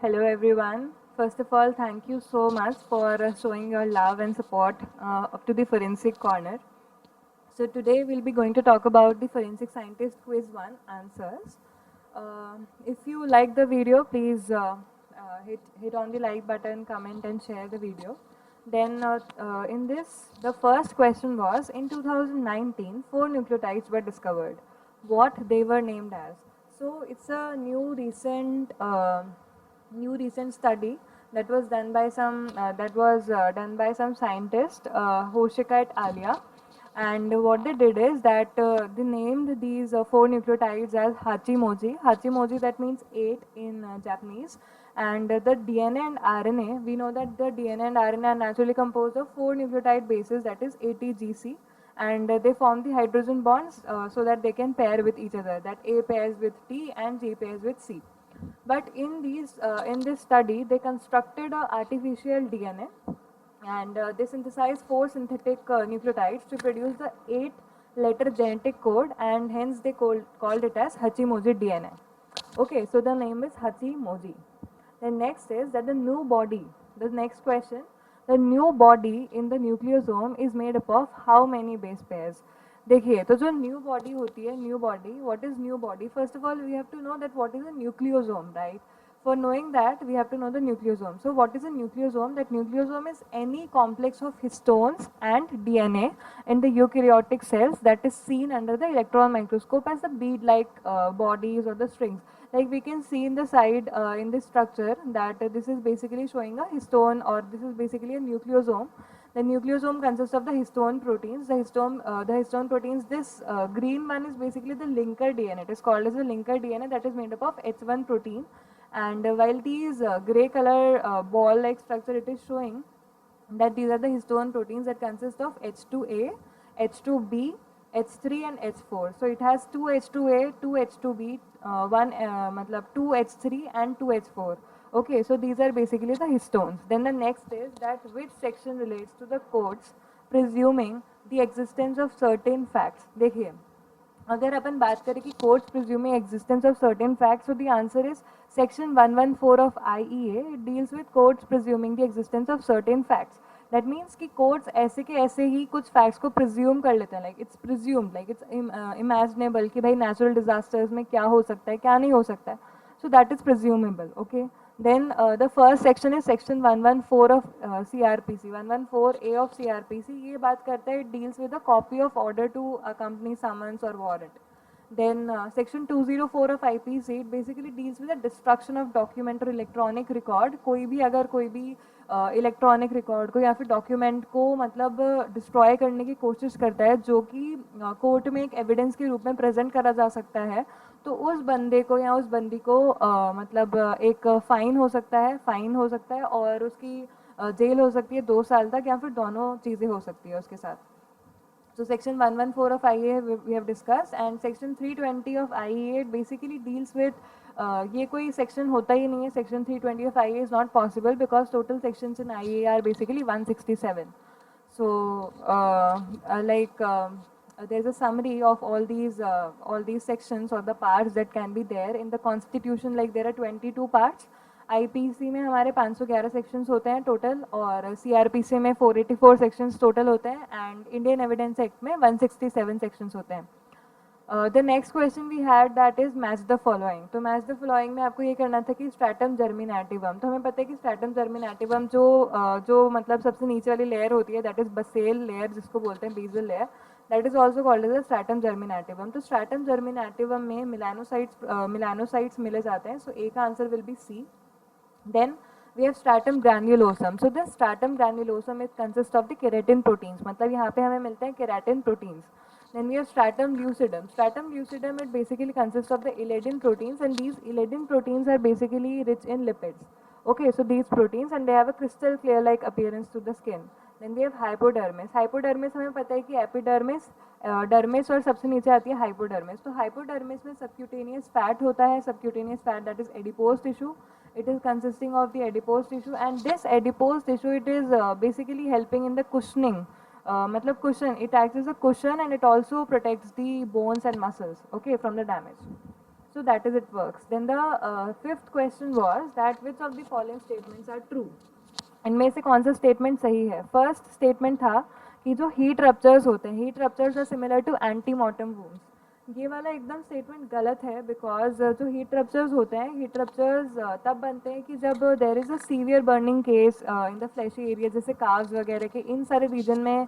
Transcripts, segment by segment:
Hello everyone. First of all, thank you so much for showing your love and support up to the Forensic Corner. So today we'll be going to talk about the Forensic Scientist Quiz 1 answers. If you like the video, please hit on the like button, comment and share the video. Then in this, the first question was, in 2019, 4 nucleotides were discovered. What they were named as? So it's a new recent study that was done by some scientist, Hoshika et Alia, and what they did is that they named these 4 nucleotides as Hachimoji. Hachimoji, that means 8 in Japanese. And the DNA and RNA, we know that the DNA and RNA are naturally composed of 4 nucleotide bases, that is ATGC, and they form the hydrogen bonds so that they can pair with each other. That A pairs with T and G pairs with C. But in this study, they constructed a artificial DNA, and they synthesized 4 synthetic nucleotides to produce the 8-letter genetic code, and hence they called it as Hachimoji DNA. Okay, so the name is Hachimoji. The next is that the next question, the new body in the nucleosome is made up of how many base pairs? देखिए, तो जो new body होती है, new body, what is new body? First of all we have to know that what is a nucleosome, right? For knowing that, we have to know the nucleosome. So what is a nucleosome? That nucleosome is any complex of histones and DNA in the eukaryotic cells that is seen under the electron microscope as the bead-like bodies or the strings. Like we can see in the side in this structure that this is basically showing a histone, or this is basically a nucleosome. The nucleosome consists of the histone proteins. The histone proteins, this green one is basically the linker DNA. It is called as the linker DNA, that is made up of H1 protein. And while these gray color ball-like structure, it is showing that these are the histone proteins that consist of H2A, H2B, H3 and H4. So it has 2 H2A, 2 H2B, matlab 2 H3 and 2 H4. Okay, so these are basically the histones. Then the next is that which section relates to the codes presuming the existence of certain facts. देखिए, अगर अपन बात करें कि courts presuming existence of certain facts, so the answer is section 114 of IEA. It deals with courts presuming the existence of certain facts. That means कि courts ऐसे के ऐसे ही कुछ फैक्ट्स को प्रिज्यूम कर लेते हैं, like it's presumed, like it's imaginable कि भाई नेचुरल डिजास्टर्स में क्या हो सकता है, क्या नहीं हो सकता है. So that is presumable. Okay. Then the first section is section 114 of CRPC. 114A of CRPC ये बात करता है, it deals with a copy of order to accompany summons or warrant. Then section 204 of IPC, it basically deals with the destruction of document or electronic record. कोई भी अगर कोई भी electronic record को या फिर डॉक्यूमेंट को मतलब डिस्ट्रॉय करने की कोशिश करता है, जो कि कोर्ट में एक एविडेंस के रूप में प्रेजेंट करा जा सकता है, तो उस बंदे को या उस बंदी को मतलब एक फाइन हो सकता है और उसकी जेल हो सकती है 2 साल तक, या फिर दोनों चीज़ें हो सकती है उसके साथ. So section 114 of IEA we have discussed, and section 320 of IEA it basically deals with ये कोई section होता ही नहीं है. Section 320 of IEA is not possible because total sections in IEA are basically 167. So there's a summary of all these sections or the parts that can be there in the constitution. Like there are 22 parts. IPC में हमारे 511 sections होते हैं total, और CrPC में 484 sections total होते हैं, and Indian evidence act में 167 sections होते हैं. The next question we had that is match the following. तो मैच द फॉलोइंग में आपको ये करना था कि स्ट्रैटम जर्मिनेटिवम. तो हमें पता है कि स्ट्रैटम जर्मिनेटिवम जो मतलब सबसे नीचे वाली लेयर होती है, दैट इज बसेल लेयर, जिसको बोलते हैं basal layer, that is also called as stratum germinativum. तो स्ट्रैटम जर्मिनेटिवम में मिलानोसाइट्स मिले जाते हैं. सो ए का answer will be C. Then we have stratum granulosum. So this stratum granulosum it consists of the keratin proteins. मतलब यहाँ पे हमें मिलते हैं keratin proteins. Then we have stratum lucidum. Stratum lucidum it basically consists of the eledin proteins, and these eledin proteins are basically rich in lipids. Okay, so these proteins, and they have a crystal clear like appearance to the skin. Then we have hypodermis. Hypodermis हमें पता है कि epidermis, dermis और सबसे नीचे आती है hypodermis. तो hypodermis में subcutaneous fat होता है. Subcutaneous fat, that is adipose tissue. It is consisting of the adipose tissue, and this adipose tissue it is basically helping in the cushioning. मतलब cushion, it acts as a cushion, and it also protects the bones and muscles, okay, from the damage. So that is it works. Then the fifth question was that which of the following statements are true? इनमें से कौन सा statement सही है? First statement था कि जो heat ruptures होते हैं, heat ruptures are similar to ante mortem wounds. ये वाला एकदम स्टेटमेंट गलत है, बिकॉज जो हीट रप्चर्स होते हैं, हीट रप्चर्स तब बनते हैं कि जब there is a severe burning case in the fleshy area, जैसे काव्स वगैरह के इन सारे रीजन में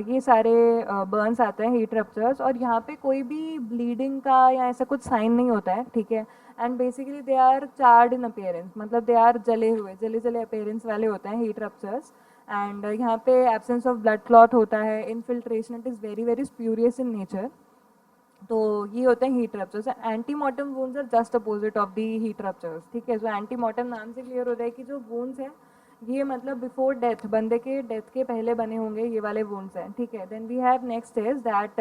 ये सारे बर्न्स आते हैं, हीट रप्चर्स। और यहाँ पे कोई भी ब्लीडिंग का या ऐसा कुछ साइन नहीं होता है, ठीक है। And basically they are charred in appearance, मतलब दे आर जले हुए, जले जले अपीयरेंस वाले होते हैं हीट रप्चर्स। एंड यहाँ पे एब्सेंस ऑफ ब्लड क्लॉट होता है, infiltration, it is very very spurious in nature. तो ये होते हैं heat ruptures. Ante mortem wounds are just opposite of the heat ruptures, ठीक है। सो एंटी मॉर्टम नाम से क्लियर हो रहा है कि जो वूंड्स हैं ये मतलब बिफोर डेथ, बंदे के डेथ के पहले बने होंगे ये वाले वूंड्स हैं, ठीक है। Then we have next is that,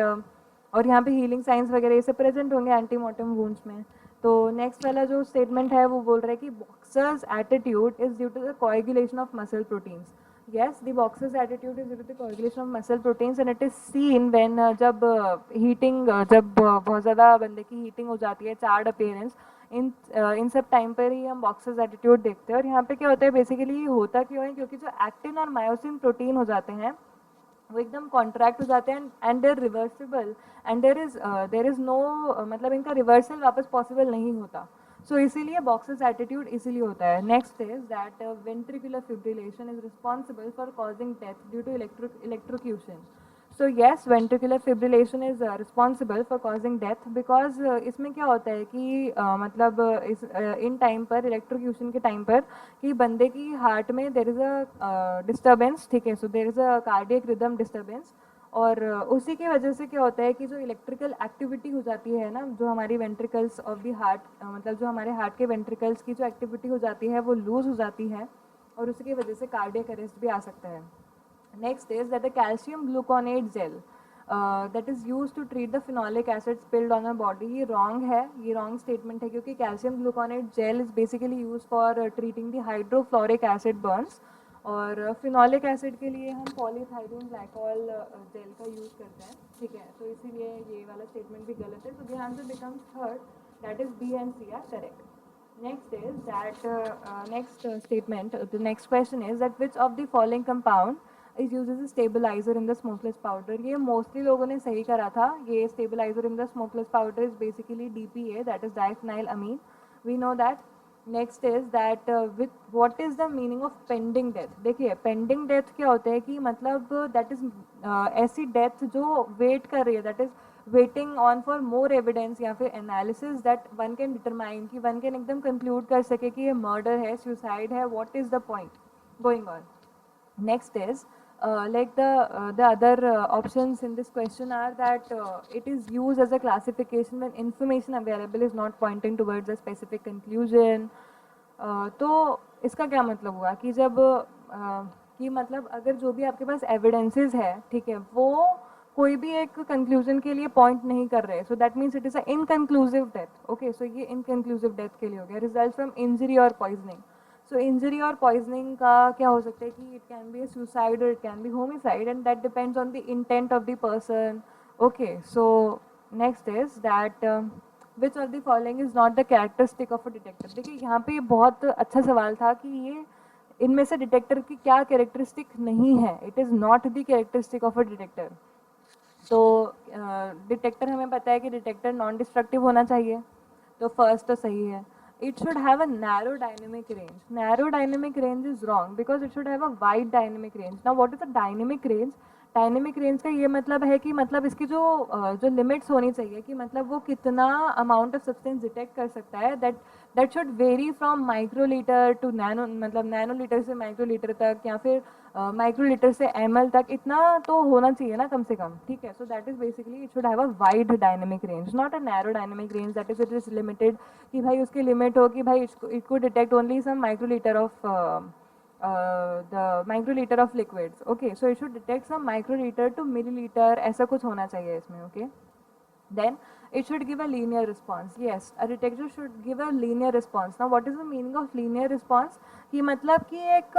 और यहाँ पे हीलिंग साइंस वगैरह ये सब प्रेजेंट होंगे एंटी मॉर्टम वूंड्स में। तो नेक्स्ट वाला जो स्टेटमेंट है वो बोल रहा है कि boxer's attitude is due to the coagulation of muscle proteins. Yes, the boxer's attitude is due to the coagulation of muscle proteins, and it is seen when जब heating, जब बहुत ज़्यादा बंदे की heating हो जाती है, चार्ड appearance, इन सब टाइम पर ही हम बॉक्सर्स एटीट्यूड देखते हैं। और यहाँ पे क्या होता है बेसिकली, होता क्यों है, क्योंकि जो एक्टिन और मायोसिन प्रोटीन हो जाते हैं वो एकदम कॉन्ट्रैक्ट हो जाते हैं and there reversible, and there is no, मतलब इनका रिवर्सल वापस पॉसिबल नहीं होता। सो इसीलिए बॉक्सर्स एटीट्यूड इसीलिए होता है। Next is that ventricular fibrillation is responsible for causing death due to electrocution. So yes, ventricular fibrillation is responsible for causing death, because इसमें क्या होता है कि मतलब इस इन टाइम पर, इलेक्ट्रोक्यूशन के टाइम पर, कि बंदे की हार्ट में देर इज़ अ डिस्टर्बेंस, ठीक है। So there is a cardiac rhythm disturbance, और उसी की वजह से क्या होता है कि जो इलेक्ट्रिकल एक्टिविटी हो जाती है ना, जो हमारी वेंट्रिकल्स ऑफ द हार्ट, मतलब जो हमारे हार्ट के वेंट्रिकल्स की जो एक्टिविटी हो जाती है वो लूज हो जाती है, और उसी की वजह से कार्डियक अरेस्ट भी आ सकता है। Next is that the calcium gluconate gel that is use to treat the phenolic acid spilled on a body, ये रॉन्ग है, ये रॉन्ग स्टेटमेंट है, क्योंकि calcium gluconate gel is basically use for treating the hydrofluoric acid burns, और phenolic acid के लिए हम polyethylene glycol gel का यूज़ करते हैं, ठीक है। तो इसीलिए ये वाला स्टेटमेंट भी गलत है। तो the answer becomes third, that is B and C are correct. Next is that next statement. The next question is that which of the following compound is used as a stabilizer in the smokeless powder? ये mostly लोगों ने सही करा था। ये stabilizer in the smokeless powder is basically DPA, that is diphenylamine. We know that. Next is that with what is the meaning of pending death. देखिए pending death क्या होता है कि मतलब दैट इज ऐसी डेथ जो वेट कर रही है, that is waiting on for more evidence या फिर analysis that one can determine, कि वन कैन एकदम कंक्लूड कर सके कि ये मर्डर है, सुसाइड है, what is the point going on. Next is like the other options in this question are that it is used as a classification when information available is not pointing towards a specific conclusion. तो इसका क्या मतलब हुआ कि जब कि मतलब अगर जो भी आपके पास एविडेंसेस है, ठीक है, वो कोई भी एक कंक्लूजन के लिए पॉइंट नहीं कर रहे, so that means it is a inconclusive death. Okay, so ये इनकंक्लूसिव डेथ के लिए हो गया। रिजल्ट फ्रॉम इंजरी और पॉइजनिंग। सो इंजरी और पॉइजनिंग का क्या हो सकता है कि it can be a suicide और it can be homicide, and that depends on the intent of the person. Okay, so next is that which of the following is not the characteristic of a detector. देखिए यहाँ पे बहुत अच्छा सवाल था कि ये इनमें से डिटेक्टर की क्या कैरेक्टरिस्टिक नहीं है, it is not the characteristic of a detector. तो डिटेक्टर हमें पता है कि डिटेक्टर नॉन डिस्ट्रक्टिव होना चाहिए, तो फर्स्ट तो सही है। It should have a narrow dynamic range. Narrow dynamic range is wrong because it should have a wide dynamic range. Now what is a dynamic range? Dynamic range का ये मतलब है कि मतलब इसकी जो लिमिट्स होनी चाहिए, कि मतलब वो कितना अमाउंट ऑफ सब्सटेंस डिटेक्ट कर सकता है, that should vary from microlitre to nano, मतलब नैनोलीटर से माइक्रोलीटर तक, या फिर माइक्रोलीटर से ml तक, इतना तो होना चाहिए ना कम से कम, ठीक है। So that is basically it should have a wide dynamic range, not a narrow dynamic range that is it is limited, कि भाई उसकी लिमिट हो कि भाई इट को detect only some microlitre of the microlitre of liquids. Okay, so it should detect some microlitre to millilitre, ऐसा कुछ होना चाहिए इसमें। Okay, then it should give a linear response. Yes, a detector should give a linear response. Now what is the meaning of linear response? कि मतलब कि एक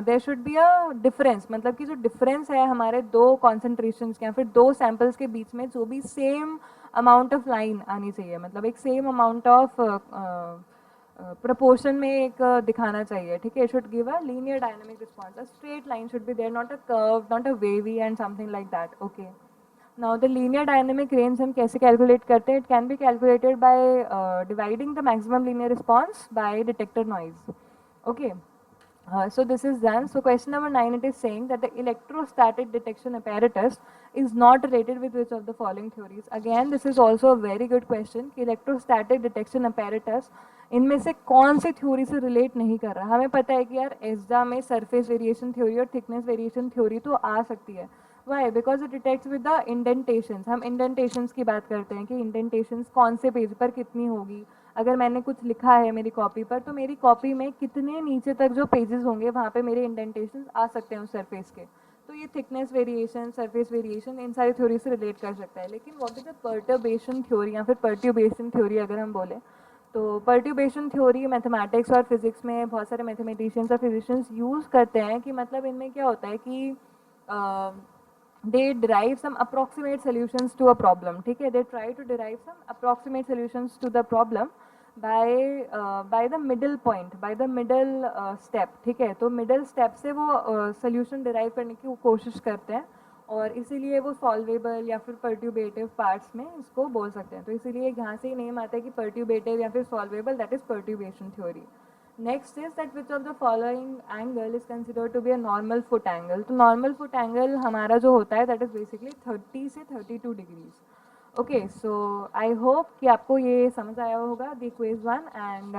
there should be a difference, मतलब कि जो difference है हमारे दो concentrations के या फिर दो samples के बीच में, जो भी same अमाउंट ऑफ लाइन आनी चाहिए, मतलब एक सेम अमाउंट ऑफ proportion में एक दिखाना चाहिए, ठीक है. Should give a linear dynamic response. A straight line should be there, not a curve, not a wavy and something like that. Okay. Now the linear dynamic range हम कैसे calculate करते हैं? It can be calculated by dividing the maximum linear response by detector noise. Okay. So this is done. So question number 9, it is saying that the electrostatic detection apparatus is not related with which of the following theories. Again, this is also a very good question कि electrostatic detection apparatus इनमें से कौन सी theory से relate नहीं कर रहा. हमें पता है कि यार एस्डा में सरफेस वेरिएशन थ्योरी और थिकनेस वेरिएशन थ्योरी तो आ सकती है. Why? Because it detects with the indentations. हम इंडेंटेशंस की बात करते हैं कि इंडेंटेशंस कौन से पेज पर कितनी होगी. अगर मैंने कुछ लिखा है मेरी कॉपी पर, तो मेरी कॉपी में कितने नीचे तक जो पेजेस होंगे वहाँ पे मेरे इंडेंटेशंस आ सकते हैं उस सरफेस के. तो ये थिकनेस वेरिएशन, सरफेस वेरिएशन, इन सारी थ्योरी से रिलेट कर सकता है. लेकिन what is the perturbation theory या फिर पर्ट्यूबेशन थ्योरी अगर हम बोले, तो पर्ट्यूबेशन थ्योरी मैथमेटिक्स और फिजिक्स में बहुत सारे मैथमेटिशियंस और फिजिशियंस यूज़ करते हैं कि मतलब इनमें क्या होता है कि they derive some approximate solutions to a problem. ठीक है, they try to derive some approximate solutions to the problem by the middle point, by the middle step. ठीक है, तो middle step से वो solution derive करने की कोशिश करते हैं और इसीलिए वो सॉल्वेबल या फिर पर्ट्यूबेटिव पार्ट्स में इसको बोल सकते हैं. तो इसीलिए यहाँ से ही नेम आता है कि पर्ट्यूबेटिव या फिर solvable, that is perturbation theory. Next is that which of the following angle is considered to be a normal foot angle. तो नॉर्मल फुट एंगल हमारा जो होता है दैट इज बेसिकली 30 से 32 degrees. Okay, so I hope कि आपको ये समझ आया होगा द क्वेज 1 एंड